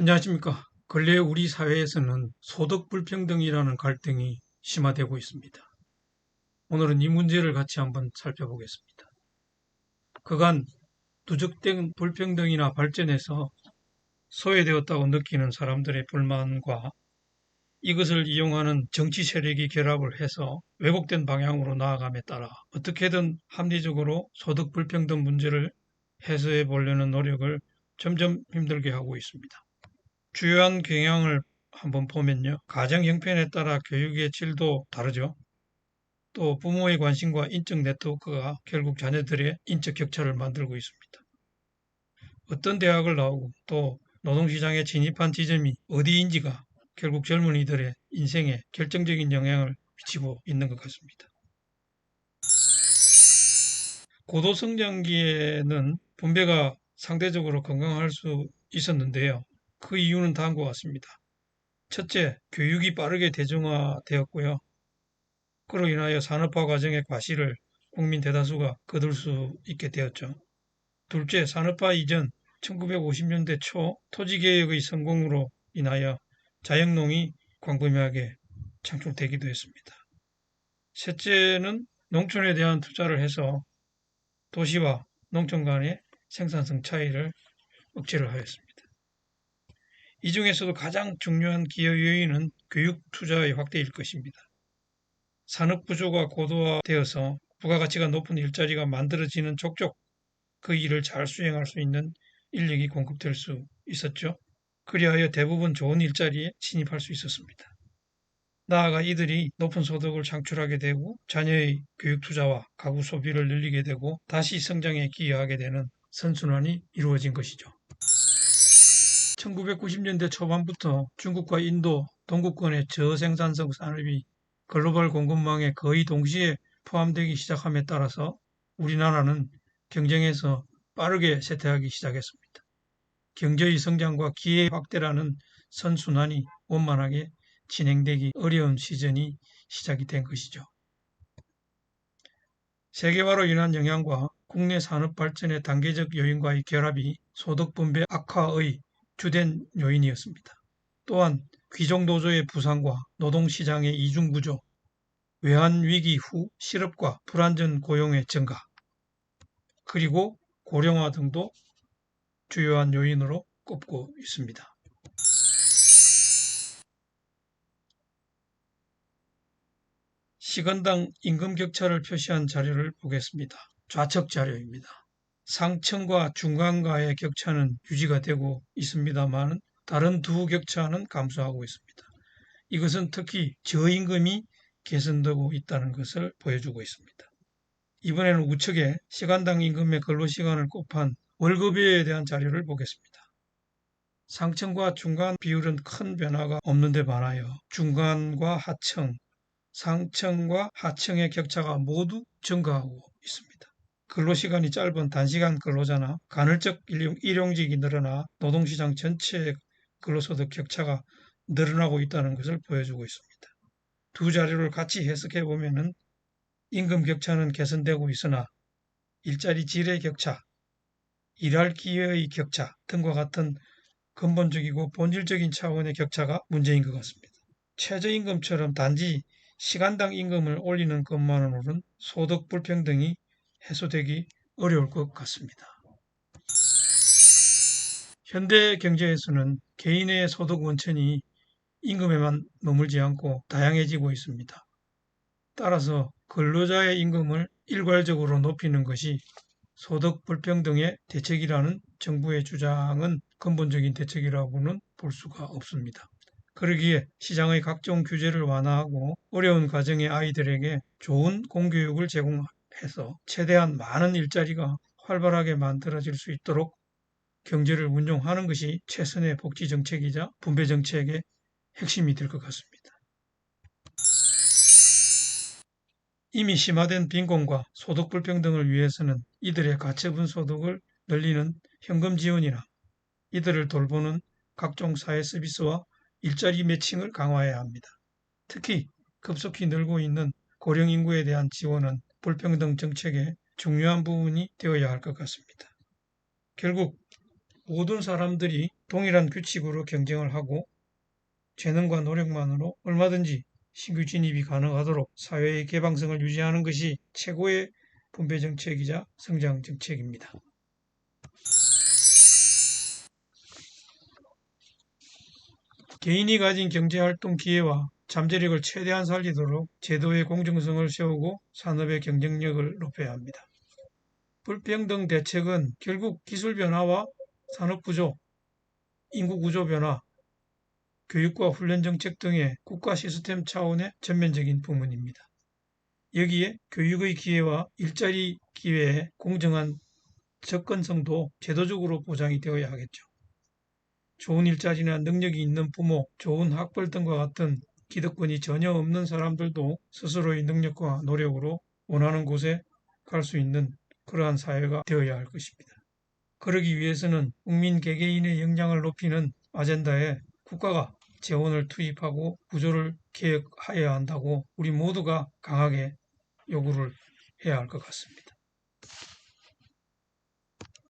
안녕하십니까. 근래 우리 사회에서는 소득 불평등이라는 갈등이 심화되고 있습니다. 오늘은 이 문제를 같이 한번 살펴보겠습니다. 그간 누적된 불평등이나 발전에서 소외되었다고 느끼는 사람들의 불만과 이것을 이용하는 정치 세력이 결합을 해서 왜곡된 방향으로 나아감에 따라 어떻게든 합리적으로 소득 불평등 문제를 해소해 보려는 노력을 점점 힘들게 하고 있습니다. 주요한 경향을 한번 보면요. 가정 형편에 따라 교육의 질도 다르죠. 또 부모의 관심과 인적 네트워크가 결국 자녀들의 인적 격차를 만들고 있습니다. 어떤 대학을 나오고 또 노동시장에 진입한 지점이 어디인지가 결국 젊은이들의 인생에 결정적인 영향을 미치고 있는 것 같습니다. 고도성장기에는 분배가 상대적으로 건강할 수 있었는데요. 그 이유는 다음과 같습니다. 첫째, 교육이 빠르게 대중화되었고요. 그로 인하여 산업화 과정의 과실을 국민 대다수가 거둘 수 있게 되었죠. 둘째, 산업화 이전 1950년대 초 토지개혁의 성공으로 인하여 자영농이 광범위하게 창출되기도 했습니다. 셋째는 농촌에 대한 투자를 해서 도시와 농촌 간의 생산성 차이를 억제를 하였습니다. 이 중에서도 가장 중요한 기여 요인은 교육 투자의 확대일 것입니다. 산업 구조가 고도화되어서 부가가치가 높은 일자리가 만들어지는 족족 그 일을 잘 수행할 수 있는 인력이 공급될 수 있었죠. 그리하여 대부분 좋은 일자리에 진입할 수 있었습니다. 나아가 이들이 높은 소득을 창출하게 되고 자녀의 교육 투자와 가구 소비를 늘리게 되고 다시 성장에 기여하게 되는 선순환이 이루어진 것이죠. 1990년대 초반부터 중국과 인도, 동구권의 저생산성 산업이 글로벌 공급망에 거의 동시에 포함되기 시작함에 따라서 우리나라는 경쟁에서 빠르게 쇠퇴하기 시작했습니다. 경제의 성장과 기회 확대라는 선순환이 원만하게 진행되기 어려운 시즌이 시작이 된 것이죠. 세계화로 인한 영향과 국내 산업 발전의 단계적 요인과의 결합이 소득 분배 악화의 주된 요인이었습니다. 또한 귀족 노조의 부상과 노동시장의 이중구조, 외환위기 후 실업과 불안전 고용의 증가, 그리고 고령화 등도 주요한 요인으로 꼽고 있습니다. 시간당 임금 격차를 표시한 자료를 보겠습니다. 좌측 자료입니다. 상층과 중간과의 격차는 유지가 되고 있습니다만 다른 두 격차는 감소하고 있습니다. 이것은 특히 저임금이 개선되고 있다는 것을 보여주고 있습니다. 이번에는 우측에 시간당 임금의 근로시간을 곱한 월급에 대한 자료를 보겠습니다. 상층과 중간 비율은 큰 변화가 없는 데 반하여 중간과 하층, 상층과 하층의 격차가 모두 증가하고 있습니다. 근로시간이 짧은 단시간 근로자나 간헐적 일용직이 늘어나 노동시장 전체의 근로소득 격차가 늘어나고 있다는 것을 보여주고 있습니다. 두 자료를 같이 해석해 보면은 임금 격차는 개선되고 있으나 일자리 질의 격차, 일할 기회의 격차 등과 같은 근본적이고 본질적인 차원의 격차가 문제인 것 같습니다. 최저임금처럼 단지 시간당 임금을 올리는 것만으로는 소득 불평등이 해소되기 어려울 것 같습니다. 현대 경제에서는 개인의 소득 원천이 임금에만 머물지 않고 다양해지고 있습니다. 따라서 근로자의 임금을 일괄적으로 높이는 것이 소득 불평등의 대책이라는 정부의 주장은 근본적인 대책이라고는 볼 수가 없습니다. 그러기에 시장의 각종 규제를 완화하고 어려운 가정의 아이들에게 좋은 공교육을 제공해서 최대한 많은 일자리가 활발하게 만들어질 수 있도록 경제를 운용하는 것이 최선의 복지 정책이자 분배 정책의 핵심이 될 것 같습니다. 이미 심화된 빈곤과 소득 불평등을 위해서는 이들의 가처분 소득을 늘리는 현금 지원이나 이들을 돌보는 각종 사회 서비스와 일자리 매칭을 강화해야 합니다. 특히 급속히 늘고 있는 고령 인구에 대한 지원은 불평등 정책의 중요한 부분이 되어야 할 것 같습니다. 결국 모든 사람들이 동일한 규칙으로 경쟁을 하고 재능과 노력만으로 얼마든지 신규 진입이 가능하도록 사회의 개방성을 유지하는 것이 최고의 분배 정책이자 성장 정책입니다. 개인이 가진 경제활동 기회와 잠재력을 최대한 살리도록 제도의 공정성을 세우고 산업의 경쟁력을 높여야 합니다. 불평등 대책은 결국 기술 변화와 산업 구조, 인구 구조 변화, 교육과 훈련 정책 등의 국가 시스템 차원의 전면적인 부문입니다. 여기에 교육의 기회와 일자리 기회의 공정한 접근성도 제도적으로 보장이 되어야 하겠죠. 좋은 일자리나 능력이 있는 부모, 좋은 학벌 등과 같은 기득권이 전혀 없는 사람들도 스스로의 능력과 노력으로 원하는 곳에 갈 수 있는 그러한 사회가 되어야 할 것입니다. 그러기 위해서는 국민 개개인의 역량을 높이는 아젠다에 국가가 재원을 투입하고 구조를 개혁해야 한다고 우리 모두가 강하게 요구를 해야 할 것 같습니다.